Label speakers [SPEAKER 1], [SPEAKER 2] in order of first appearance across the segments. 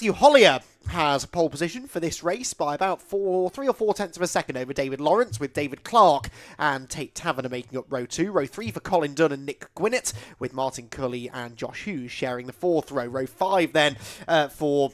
[SPEAKER 1] Matthew Hollier has pole position for this race by about 3 or 4 tenths of a second over David Lawrence, with David Clark and Tate Taverner making up row 2. Row 3 for Colin Dunn and Nick Gwinnett, with Martin Cully and Josh Hughes sharing the 4th row. Row 5 then for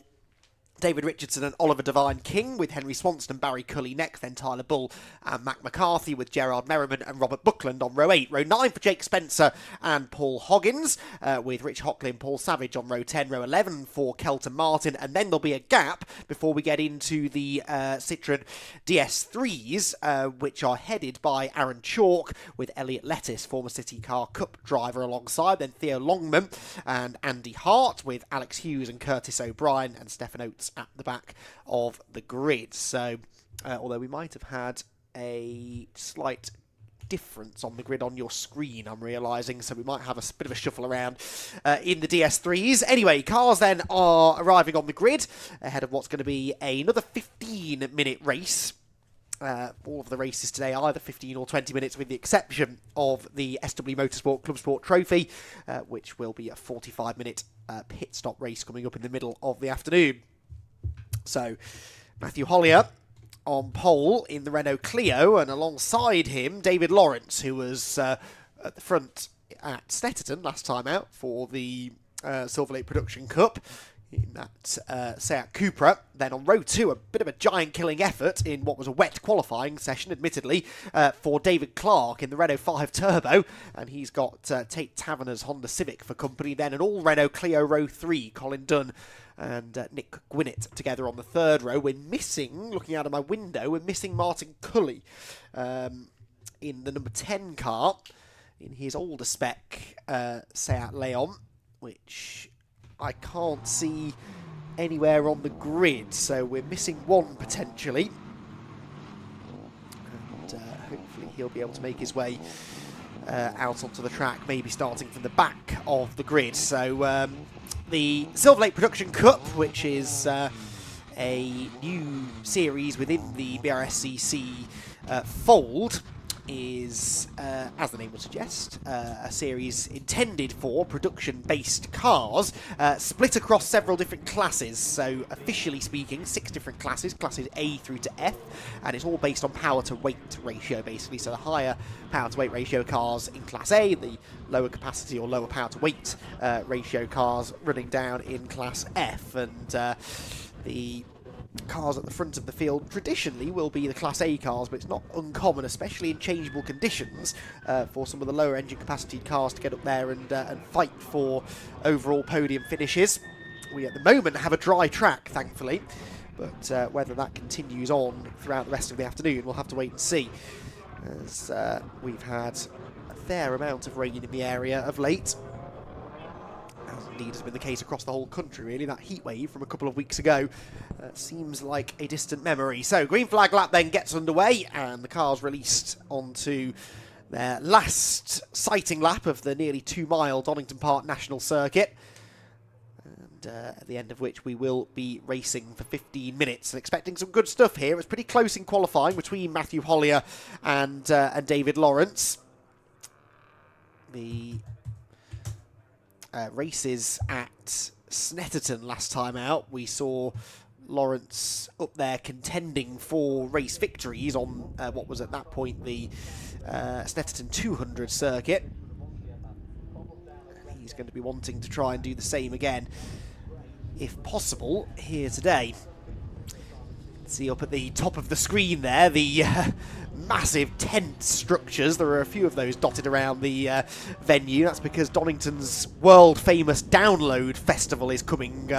[SPEAKER 1] David Richardson and Oliver Devine King, with Henry Swanson and Barry Cully next, then Tyler Bull and Mac McCarthy, with Gerard Merriman and Robert Buckland on row 8. Row 9 for Jake Spencer and Paul Hoggins, with Rich Hockley and Paul Savage on row 10. Row 11 for Kelton Martin, and then there'll be a gap before we get into the Citroen DS3s, which are headed by Aaron Chalk, with Elliot Lettis, former City Car Cup driver, alongside. Then Theo Longman and Andy Hart, with Alex Hughes and Curtis O'Brien and Stephen Oates at the back of the grid. So although we might have had a slight difference on the grid on your screen, I'm realising, so we might have a bit of a shuffle around in the DS3s. Anyway, cars then are arriving on the grid ahead of what's going to be another 15-minute race. All of the races today are either 15 or 20 minutes, with the exception of the SW Motorsport Club Sport Trophy, which will be a 45-minute pit stop race coming up in the middle of the afternoon. So, Matthew Hollier on pole in the Renault Clio, and alongside him, David Lawrence, who was at the front at Snetterton last time out for the Silverlake Production Cup in that Seat Cupra. Then on row 2, a bit of a giant-killing effort in what was a wet qualifying session, admittedly, for David Clark in the Renault 5 Turbo, and he's got Tate Taverner's Honda Civic for company. Then an all-Renault Clio row 3, Colin Dunn and Nick Gwinnett together on the 3rd row. We're missing, looking out of my window, we're missing Martin Cully in the number 10 car in his older spec Seat Leon, which I can't see anywhere on the grid, so we're missing one potentially, and hopefully he'll be able to make his way out onto the track, maybe starting from the back of the grid. So the Silverlake Production Cup, which is a new series within the BRSCC fold, is, as the name would suggest, a series intended for production-based cars, split across several different classes. So, officially speaking, 6 different classes, classes A through to F, and it's all based on power-to-weight ratio, basically. So, the higher power-to-weight ratio cars in Class A, the lower capacity or lower power-to-weight ratio cars running down in Class F, and the cars at the front of the field traditionally will be the Class A cars, but it's not uncommon, especially in changeable conditions, for some of the lower engine capacity cars to get up there and fight for overall podium finishes. We at the moment have a dry track, thankfully, but whether that continues on throughout the rest of the afternoon, we'll have to wait and see, as we've had a fair amount of rain in the area of late, as indeed has been the case across the whole country, really. That heat wave from a couple of weeks ago seems like a distant memory. So, green flag lap then gets underway, and the cars released onto their last sighting lap of the nearly 2-mile Donington Park National Circuit, and at the end of which we will be racing for 15 minutes and expecting some good stuff here. It was pretty close in qualifying between Matthew Hollier and David Lawrence. The races at Snetterton last time out, we saw Lawrence up there contending for race victories on what was at that point the Snetterton 200 circuit. He's going to be wanting to try and do the same again, if possible, here today. See up at the top of the screen there, the massive tent structures. There are a few of those dotted around the venue. That's because Donington's world-famous Download Festival is coming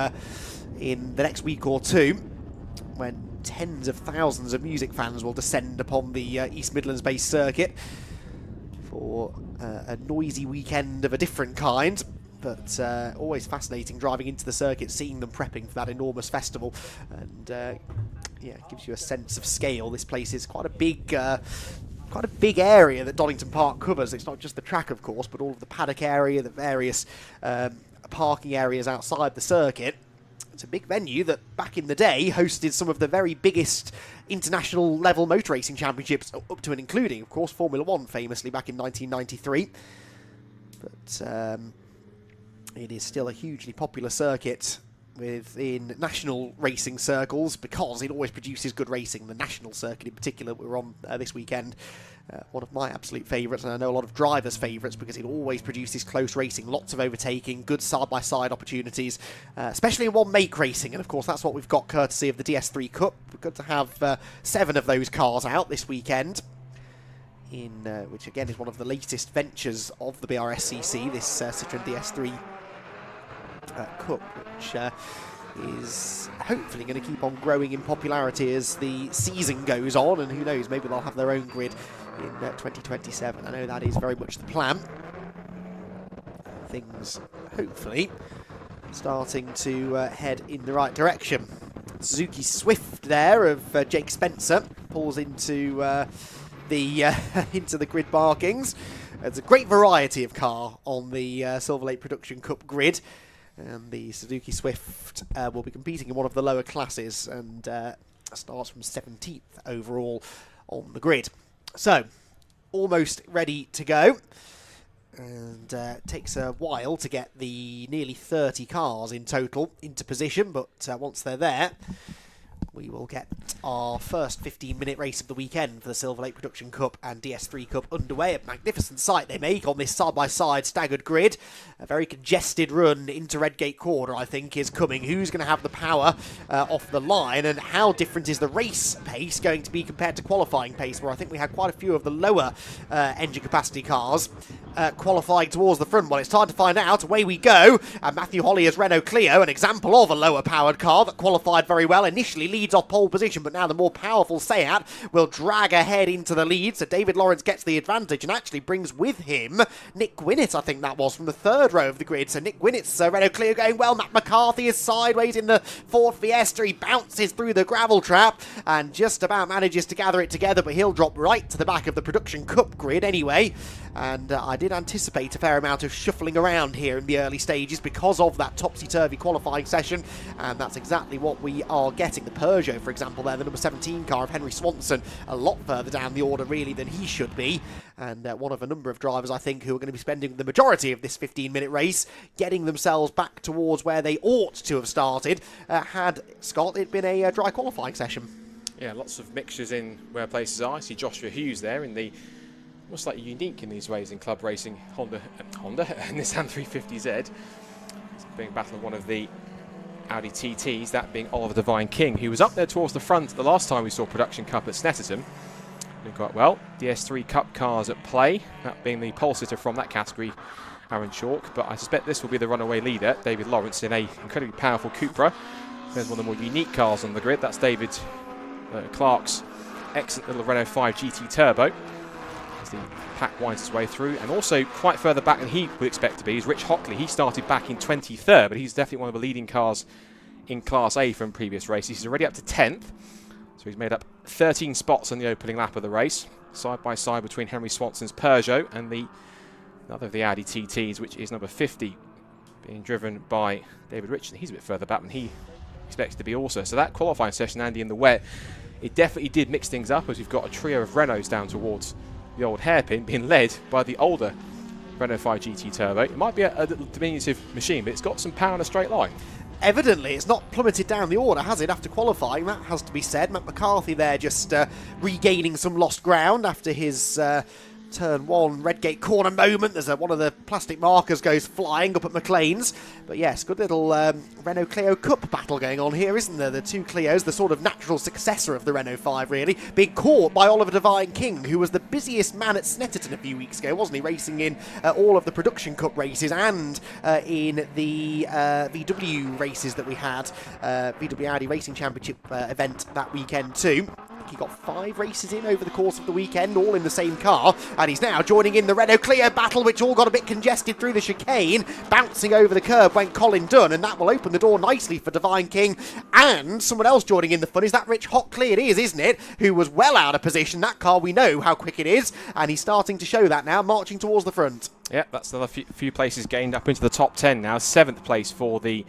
[SPEAKER 1] in the next week or two, when tens of thousands of music fans will descend upon the East Midlands-based circuit for a noisy weekend of a different kind. But always fascinating driving into the circuit, seeing them prepping for that enormous festival, and yeah, it gives you a sense of scale. This place is quite a big area that Donington Park covers. It's not just the track, of course, but all of the paddock area, the various parking areas outside the circuit. It's a big venue that back in the day hosted some of the very biggest international level motor racing championships, up to and including, of course, Formula One, famously back in 1993. But it is still a hugely popular circuit within national racing circles because it always produces good racing. The national circuit in particular we're on this weekend, one of my absolute favourites, and I know a lot of drivers' favourites because it always produces close racing, lots of overtaking, good side-by-side opportunities, especially in one-make racing, and of course that's what we've got courtesy of the DS3 Cup. We're good to have 7 of those cars out this weekend, in which again is one of the latest ventures of the BRSCC, this Citroën DS3 Cup, which is hopefully going to keep on growing in popularity as the season goes on, and who knows, maybe they'll have their own grid in 2027. I know that is very much the plan. Things hopefully starting to head in the right direction. Suzuki Swift there of Jake Spencer pulls into into the grid markings. There's a great variety of car on the Silverlake Production Cup grid. And the Suzuki Swift will be competing in one of the lower classes and starts from 17th overall on the grid. So, almost ready to go. And takes a while to get the nearly 30 cars in total into position, but once they're there, we will get our first 15-minute race of the weekend for the Silverlake Production Cup and DS3 Cup underway. A magnificent sight they make on this side-by-side staggered grid. A very congested run into Redgate Corner, I think, is coming. Who's going to have the power off the line, and how different is the race pace going to be compared to qualifying pace, where I think we had quite a few of the lower engine capacity cars qualifying towards the front? Well, it's time to find out. Away we go. And Matthew Hollier's Renault Clio, an example of a lower powered car that qualified very well, initially leads off pole position, but now the more powerful Seat will drag ahead into the lead, so David Lawrence gets the advantage and actually brings with him Nick Gwinnett, I think that was, from the 3rd row of the grid. So Nick Gwinnett's Renault Clio going well. Matt McCarthy is sideways in the Ford Fiesta. He bounces through the gravel trap and just about manages to gather it together, but he'll drop right to the back of the Production Cup grid anyway. And I did anticipate a fair amount of shuffling around here in the early stages because of that topsy-turvy qualifying session, and that's exactly what we are getting. The Peugeot, for example, there, the number 17 car of Henry Swanson, a lot further down the order really than he should be, and one of a number of drivers I think who are going to be spending the majority of this 15-minute race getting themselves back towards where they ought to have started had, Scott, it been a dry qualifying session.
[SPEAKER 2] Yeah, lots of mixtures in where places are. I see Joshua Hughes there in the almost slightly unique in these ways in club racing Honda Nissan 350Z. It's being battled one of the Audi TTs, that being Oliver Divine King, who was up there towards the front the last time we saw Production Cup at Snetterton. Doing quite well. DS3 Cup cars at play, that being the pole sitter from that category, Aaron Chalk. But I suspect this will be the runaway leader, David Lawrence, in a incredibly powerful Cupra. There's one of the more unique cars on the grid. That's David Clark's excellent little Renault 5 GT Turbo. As the pack winds its way through, and also quite further back than he would expect to be is Rich Hockley. He started back in 23rd, but he's definitely one of the leading cars in Class A from previous races. He's already up to 10th, so he's made up 13 spots on the opening lap of the race, side by side between Henry Swanson's Peugeot and another of the Audi TTs, which is number 50, being driven by David Richardson. He's a bit further back than he expects to be also. So that qualifying session, Andy, in the wet, it definitely did mix things up, as we've got a trio of Renaults down towards the old hairpin, being led by the older Renault 5 GT Turbo. It might be a little diminutive machine, but it's got some power in a straight line.
[SPEAKER 1] Evidently, it's not plummeted down the order, has it, after qualifying? That has to be said. Matt McCarthy there just regaining some lost ground after his Turn 1 Redgate Corner moment. There's one of the plastic markers goes flying up at McLean's. But yes, good little Renault Clio Cup battle going on here, isn't there? The two Clios, the sort of natural successor of the Renault 5, really, being caught by Oliver Divine King, who was the busiest man at Snetterton a few weeks ago, wasn't he? Racing in all of the Production Cup races and in the VW races that we had, VW Audi Racing Championship event that weekend too. He got 5 races in over the course of the weekend, all in the same car, and he's now joining in the Renault Clio battle, which all got a bit congested through the chicane. Bouncing over the curb went Colin Dunn, and that will open the door nicely for Divine King. And someone else joining in the fun is that Rich Hockley, it is, isn't it, who was well out of position. That car, we know how quick it is, and he's starting to show that now, marching towards the front.
[SPEAKER 2] Yeah, that's another few places gained up into the top 10 now. 7th place for the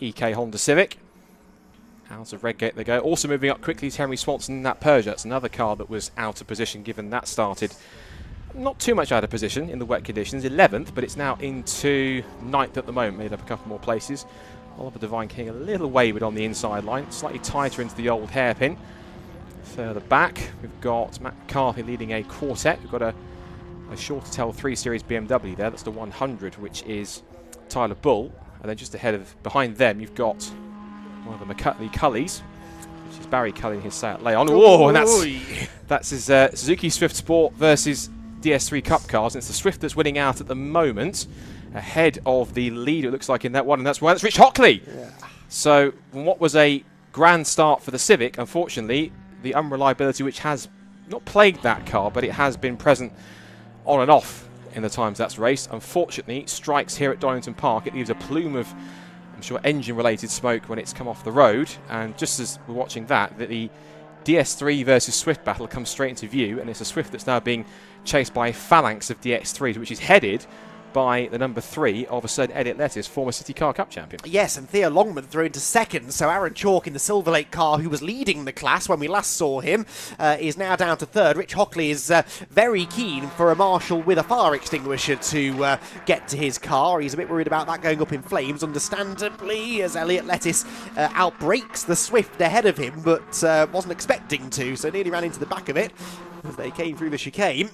[SPEAKER 2] EK Honda Civic. Out of Redgate they go. Also moving up quickly is Henry Swanson in that Peugeot. It's another car that was out of position, given that started not too much out of position in the wet conditions. 11th, but it's now into 9th at the moment, made up a couple more places. Oliver Divine King a little wayward on the inside line, slightly tighter into the old hairpin. Further back, we've got Matt McCarthy leading a quartet. We've got a shorter tail 3 Series BMW there. That's the 100, which is Tyler Bull. And then just behind them, you've got one of the Cullies, which is Barry Cully in his Seat Leon. Oh, and that's his Suzuki Swift Sport versus DS3 Cup cars. And it's the Swift that's winning out at the moment, ahead of the leader, it looks like, in that one. And that's Rich Hockley. Yeah. So what was a grand start for the Civic, unfortunately, the unreliability which has not plagued that car, but it has been present on and off in the times that's raced, unfortunately strikes here at Donington Park. It leaves a plume of, I'm sure, engine-related smoke when it's come off the road. And just as we're watching that, the DS3 versus Swift battle comes straight into view, and it's a Swift that's now being chased by a phalanx of DX3s, which is headed by the number 3 of a certain Elliot Lettis, former City Car Cup champion.
[SPEAKER 1] Yes, and Theo Longman through into second, so Aaron Chalk in the Silverlake car, who was leading the class when we last saw him, is now down to third. Rich Hockley is very keen for a marshal with a fire extinguisher to get to his car. He's a bit worried about that going up in flames, understandably, as Elliot Lettis outbrakes the Swift ahead of him, but wasn't expecting to, so nearly ran into the back of it as they came through the chicane.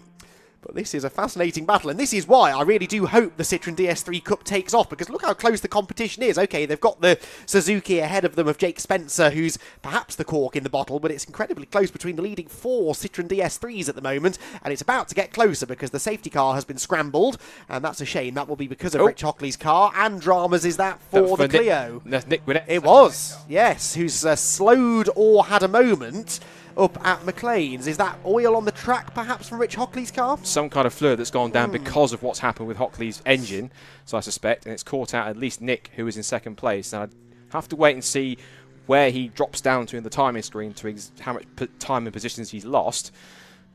[SPEAKER 1] But this is a fascinating battle, and this is why I really do hope the Citroën DS3 Cup takes off, because look how close the competition is. Okay, they've got the Suzuki ahead of them of Jake Spencer, who's perhaps the cork in the bottle, but it's incredibly close between the leading 4 Citroën DS3s at the moment, and it's about to get closer because the safety car has been scrambled, and that's a shame. That will be because of Rich Hockley's car, and dramas is that for the Clio.
[SPEAKER 2] Nick Gwinnett.
[SPEAKER 1] It was, yes, who's slowed or had a moment up at McLean's. Is that oil on the track, perhaps, from Rich Hockley's car?
[SPEAKER 2] Some kind of fluid that's gone down because of what's happened with Hockley's engine, so I suspect, and it's caught out at least Nick, who is in second place. And I'd have to wait and see where he drops down to in the timing screen, to how much time and positions he's lost.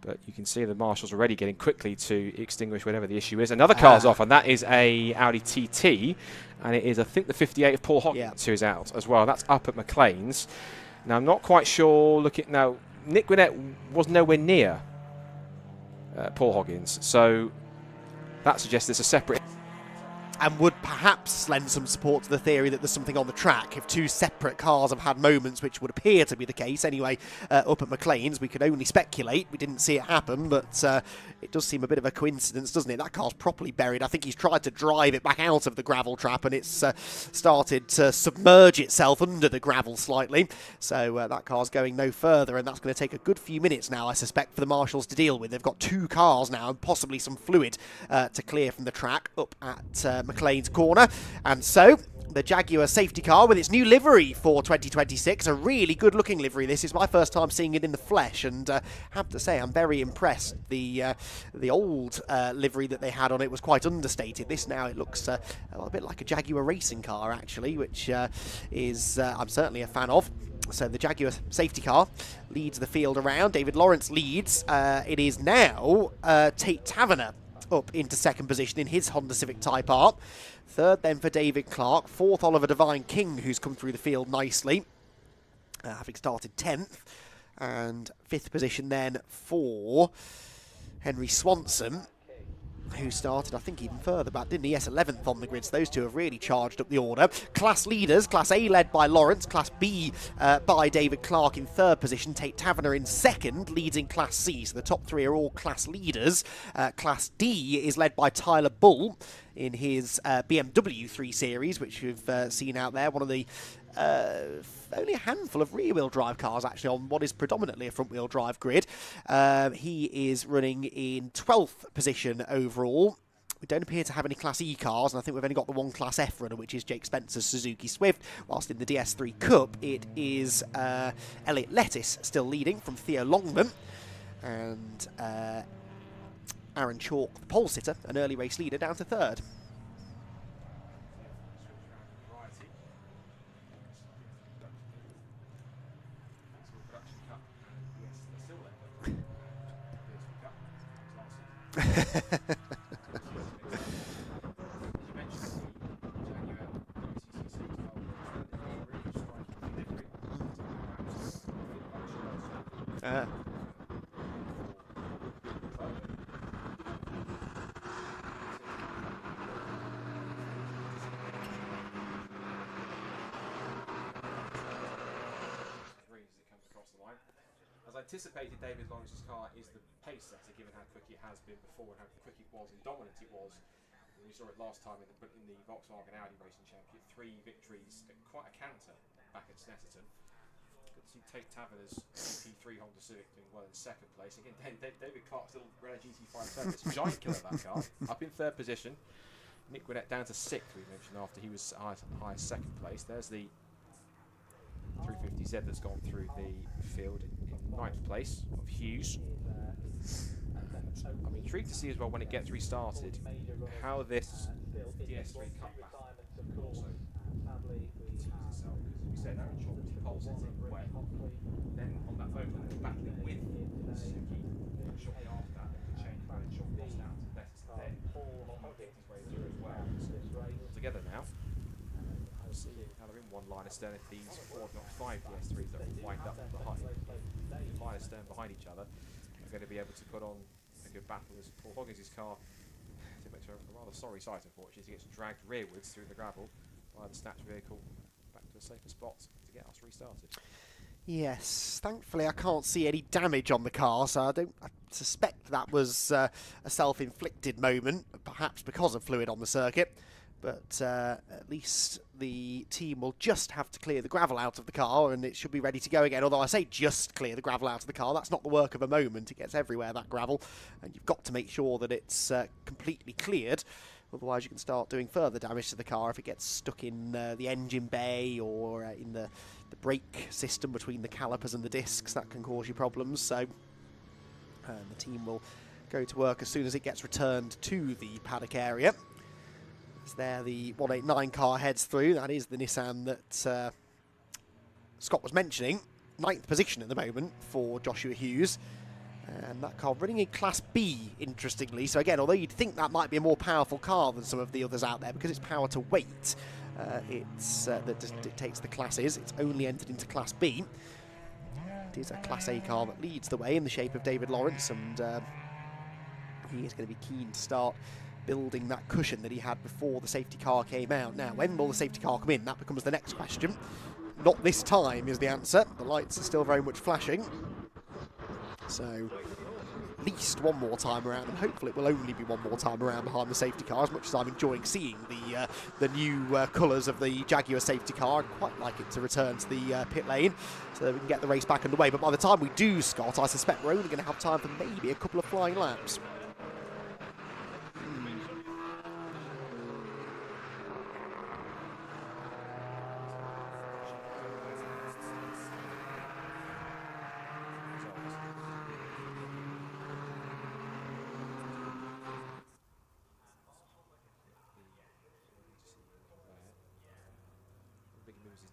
[SPEAKER 2] But you can see the marshals already getting quickly to extinguish whatever the issue is. Another car's off, and that is a Audi TT, and it is, I think, the 58 of Paul Hoggins who's out as well. That's up at McLean's. Now, I'm not quite sure. Now, Nick Gwinnett was nowhere near Paul Hoggins, so that suggests it's a separate,
[SPEAKER 1] and would perhaps lend some support to the theory that there's something on the track. If 2 separate cars have had moments, which would appear to be the case anyway, up at McLean's, we could only speculate. We didn't see it happen, but it does seem a bit of a coincidence, doesn't it? That car's properly buried. I think he's tried to drive it back out of the gravel trap, and it's started to submerge itself under the gravel slightly. So that car's going no further, and that's going to take a good few minutes now, I suspect, for the marshals to deal with. They've got 2 cars now, and possibly some fluid to clear from the track up at McLean's corner. And so the Jaguar safety car with its new livery for 2026, a really good looking livery. This is my first time seeing it in the flesh, and have to say I'm very impressed. The old livery that they had on it was quite understated. This now, it looks a little bit like a Jaguar racing car, actually, which is I'm certainly a fan of. So the Jaguar safety car leads the field around. David Lawrence leads. It is now Tate Taverner up into second position in his Honda Civic Type R. Third then for David Clark. Fourth, Oliver Divine King, who's come through the field nicely, having started 10th. And fifth position then for Henry Swanson, who started, I think, even further back, didn't he? Yes, 11th on the grid. So those two have really charged up the order. Class leaders, Class A led by Lawrence, Class B by David Clark in third position, Tate Taverner in second, leads in Class C. So the top 3 are all class leaders. Class D is led by Tyler Bull in his BMW 3 Series, which we've seen out there. One of the only a handful of rear-wheel drive cars actually on what is predominantly a front-wheel drive grid. He is running in 12th position overall. We don't appear to have any Class E cars, and I think we've only got the one Class F runner, which is Jake Spencer's Suzuki Swift, whilst in the DS3 Cup it is Elliot Lettis still leading from Theo Longman, and Aaron Chalk, the pole sitter, an early race leader, down to third.
[SPEAKER 2] anticipated David Lawrence's car is the pace setter, given how quick it has been before and how quick it was and dominant it was. We saw it last time in the Volkswagen Audi Racing Championship. 3 victories, quite a canter back at Snetterton. Good to see Tate Taverner's GT3 Honda Civic doing well in 2nd place. Again, David Clark still ran a GT5 Turbo. Giant killer, that car. Up in 3rd position. Nick Gwinnett down to 6th, we mentioned, after he was highest 2nd place. There's the 350Z that's gone through the field in 9th place of Hughes. I'm intrigued to see as well, when it gets restarted, how this DS3 Cup battle also continues itself. Because we said Aaron Chalk was pole sitting well. Then on that moment, battling with Suzuki, and shortly after that, the change Aaron Chalk lost out to Letters to then. He picked his way through as well. Together now. We'll see how they're in one line astern if these 4 if not 5 DS3s that will wind up behind, line astern behind each other, are going to be able to put on a good battle. As Paul Hoggins' car, makes a rather sorry sight, unfortunately, as he gets dragged rearwards through the gravel by the snatch vehicle back to a safer spot to get us restarted.
[SPEAKER 1] Yes, thankfully I can't see any damage on the car, so I suspect that was a self-inflicted moment, perhaps because of fluid on the circuit. But at least the team will just have to clear the gravel out of the car and it should be ready to go again. Although I say just clear the gravel out of the car, that's not the work of a moment. It gets everywhere, that gravel, and you've got to make sure that it's completely cleared. Otherwise you can start doing further damage to the car if it gets stuck in the engine bay or in the brake system between the calipers and the discs. That can cause you problems. So the team will go to work as soon as it gets returned to the paddock area. As there the 189 car heads through. That is the Nissan that Scott was mentioning. 9th position at the moment for Joshua Hughes. And that car running in Class B, interestingly. So again, although you'd think that might be a more powerful car than some of the others out there, because it's power to weight, that dictates the classes. It's only entered into Class B. It is a Class A car that leads the way in the shape of David Lawrence, and he is going to be keen to start building that cushion that he had before the safety car came out. Now, when will the safety car come in? That becomes the next question. Not this time is the answer. The lights are still very much flashing. So, at least one more time around, and hopefully it will only be one more time around behind the safety car. As much as I'm enjoying seeing the new colours of the Jaguar safety car, I'd quite like it to return to the pit lane so that we can get the race back underway. But by the time we do, Scott, I suspect we're only going to have time for maybe a couple of flying laps.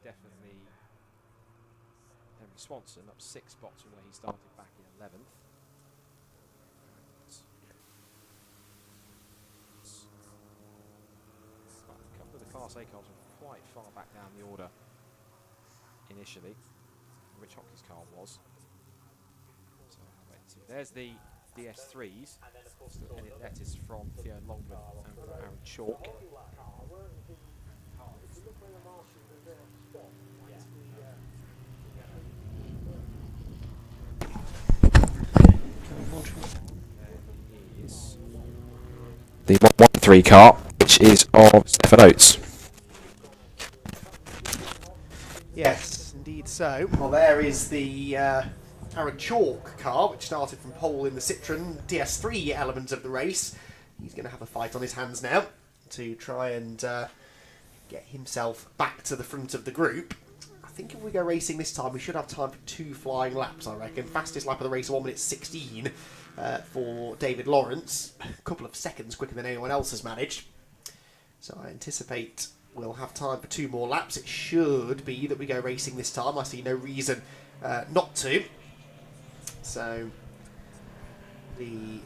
[SPEAKER 2] Definitely Henry Swanson up 6 spots from where he started back in 11th. A couple of the Class A cars were quite far back down the order initially. Rich Hockey's car was. So there's the DS3s. That is from Theo Longman and from Aaron Chalk. The 113 car, which is of Stefan Oates.
[SPEAKER 1] Yes, indeed so. Well, there is the Aaron Chalk car, which started from pole in the Citroën DS3 element of the race. He's going to have a fight on his hands now to try and get himself back to the front of the group. I think if we go racing this time, we should have time for 2 flying laps, I reckon. Fastest lap of the race, 1:16 for David Lawrence. A couple of seconds quicker than anyone else has managed. So I anticipate we'll have time for 2 more laps. It should be that we go racing this time. I see no reason not to. So the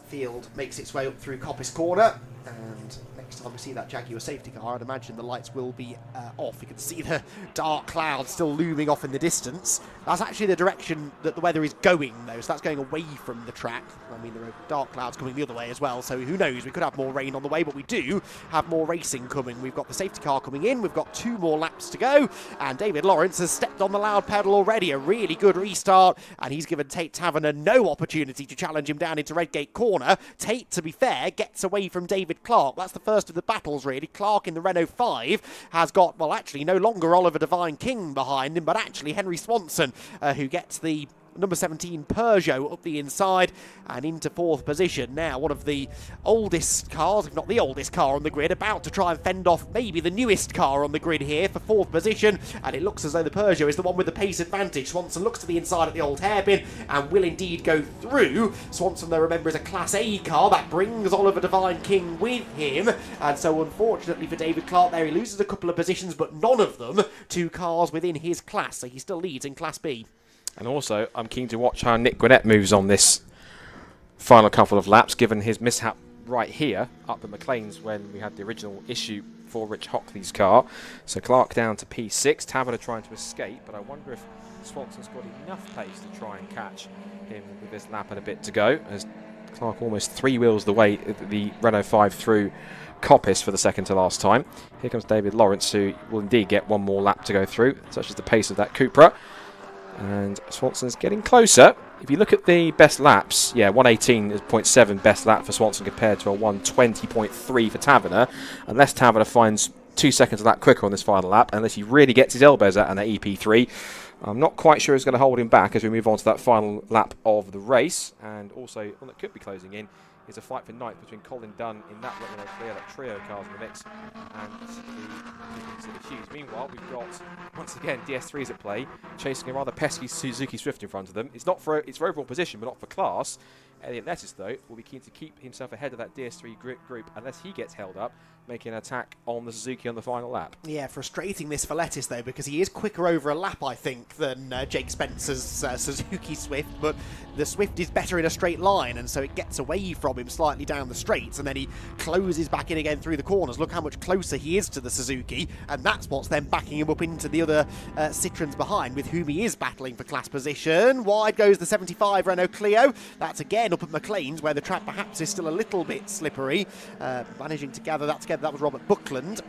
[SPEAKER 1] field makes its way up through Coppice Corner. And next time we see that Jaguar safety car, I'd imagine the lights will be off. You can see the dark clouds still looming off in the distance. That's actually the direction that the weather is going, though, so that's going away from the track. I mean, there are dark clouds coming the other way as well, so who knows? We could have more rain on the way, but we do have more racing coming. We've got the safety car coming in, we've got 2 more laps to go, and David Lawrence has stepped on the loud pedal already. A really good restart, and he's given Tate Taverner no opportunity to challenge him down into Redgate Corner. Tate, to be fair, gets away from David Clark. That's the first of the battles, really. Clark in the Renault 5 has got, well, actually, no longer Oliver Divine King behind him, but actually Henry Swanson, who gets the number 17 Peugeot up the inside and into 4th position. Now, one of the oldest cars, if not the oldest car on the grid, about to try and fend off maybe the newest car on the grid here for 4th position, and it looks as though the Peugeot is the one with the pace advantage. Swanson looks to the inside at the old hairpin and will indeed go through. Swanson, though, remember, is a Class A car. That brings Oliver Divine King with him, and so unfortunately for David Clark there, he loses a couple of positions, but none of them to cars within his class, so he still leads in Class B.
[SPEAKER 2] And also, I'm keen to watch how Nick Gwinnett moves on this final couple of laps, given his mishap right here up at McLean's when we had the original issue for Rich Hockley's car. So Clark down to P6, Taverner trying to escape, but I wonder if Swanson's got enough pace to try and catch him with this lap and a bit to go, as Clark almost 3 wheels the way the Renault 5 through Coppice for the second to last time. Here comes David Lawrence, who will indeed get 1 more lap to go through, such as the pace of that Cupra. And Swanson's getting closer. If you look at the best laps, yeah, 118.7 best lap for Swanson compared to a 120.3 for Taverner. Unless Taverner finds 2 seconds a lap quicker on this final lap, unless he really gets his elbows out on that EP3, I'm not quite sure it's going to hold him back as we move on to that final lap of the race. And also, one that could be closing in is a fight for ninth between Colin Dunn in that Renault clear, that trio cars in the mix, and the Hughes. Meanwhile, we've got, once again, DS3s at play, chasing a rather pesky Suzuki Swift in front of them. It's for overall position, but not for class. Elliot Lettuce, though, will be keen to keep himself ahead of that DS3 group unless he gets held up, making an attack on the Suzuki on the final lap.
[SPEAKER 1] Yeah, frustrating this for Lettuce, though, because he is quicker over a lap, I think, than Jake Spencer's Suzuki Swift, but the Swift is better in a straight line, and so it gets away from him slightly down the straights, and then he closes back in again through the corners. Look how much closer he is to the Suzuki, and that's what's then backing him up into the other Citroens behind, with whom he is battling for class position. Wide goes the 75 Renault Clio. That's again up at McLean's, where the track perhaps is still a little bit slippery. Managing to gather that together, that was Robert Buckland,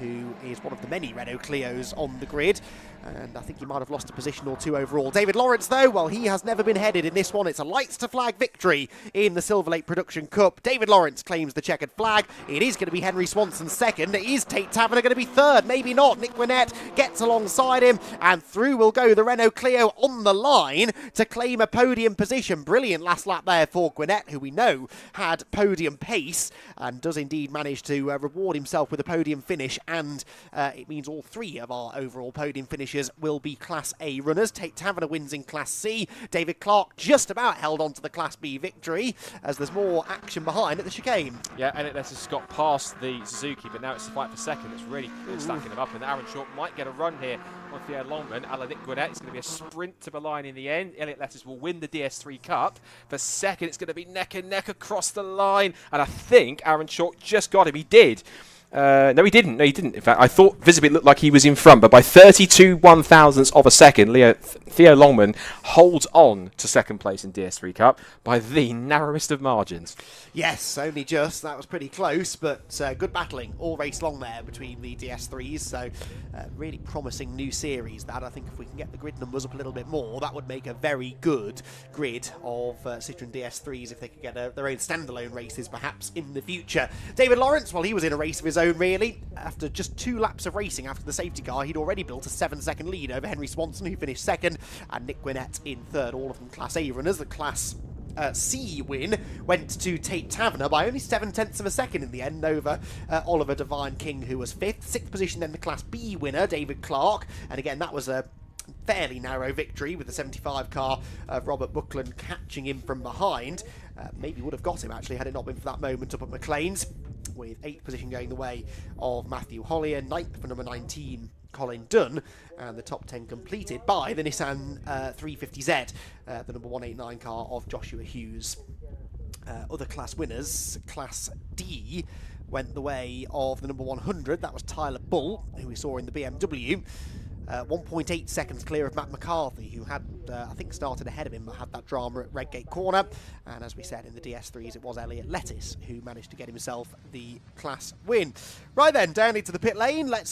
[SPEAKER 1] who is one of the many Renault Clios on the grid, and I think he might have lost a position or 2 overall. David Lawrence, though, well, he has never been headed in this one. It's a lights to flag victory in the Silverlake Production Cup. David Lawrence claims the checkered flag. It is going to be Henry Swanson second. It is Tate Taverner going to be third. Maybe not. Nick Gwinnett gets alongside him, and through will go the Renault Clio on the line to claim a podium position. Brilliant last lap there for Gwinnett, who we know had podium pace, and does indeed manage to reward himself with a podium finish, and it means all 3 of our overall podium finishes will be Class A runners. Tate Taverner wins in Class C. David Clark just about held on to the Class B victory, as there's more action behind at the chicane.
[SPEAKER 2] Yeah, and Lettuce has got past the Suzuki, but now it's the fight for second. It's really stacking them up, and Aaron Short might get a run here on Theo Longman. Nick Gwinnett, it's going to be a sprint to the line in the end. Elliot Lettuce will win the DS3 Cup. For second, it's going to be neck and neck across the line, and I think Aaron Short just got him. He did. No, he didn't. In fact, I thought visibly it looked like he was in front, but by 32 1/1000ths of a second, Theo Longman holds on to second place in DS3 Cup by the narrowest of margins.
[SPEAKER 1] Yes, only just. That was pretty close, but good battling all race long there between the DS3s, so really promising new series. That, I think, if we can get the grid numbers up a little bit more, that would make a very good grid of Citroen DS3s if they could get their own standalone races perhaps in the future. David Lawrence, well, he was in a race of his own, really. After just 2 laps of racing after the safety car, he'd already built a 7-second lead over Henry Swanson, who finished second, and Nick Gwinnett in third, all of them Class A runners. The Class C win went to Tate Taverner by only 7/10 of a second in the end over Oliver Divine King, who was 5th. 6th position then the Class B winner, David Clark, and again that was a fairly narrow victory with the 75 car of Robert Buckland catching him from behind. Maybe would have got him actually had it not been for that moment up at McLean's, with 8th position going the way of Matthew Hollier, 9th for number 19 Colin Dunn, and the top 10 completed by the Nissan 350Z, the number 189 car of Joshua Hughes. Other class winners, Class D, went the way of the number 100. That was Tyler Bull, who we saw in the BMW. 1.8 seconds clear of Matt McCarthy, who had, I think, started ahead of him, but had that drama at Redgate Corner. And as we said, in the DS3s, it was Elliot Lettis who managed to get himself the class win. Right then, down into the pit lane. Let's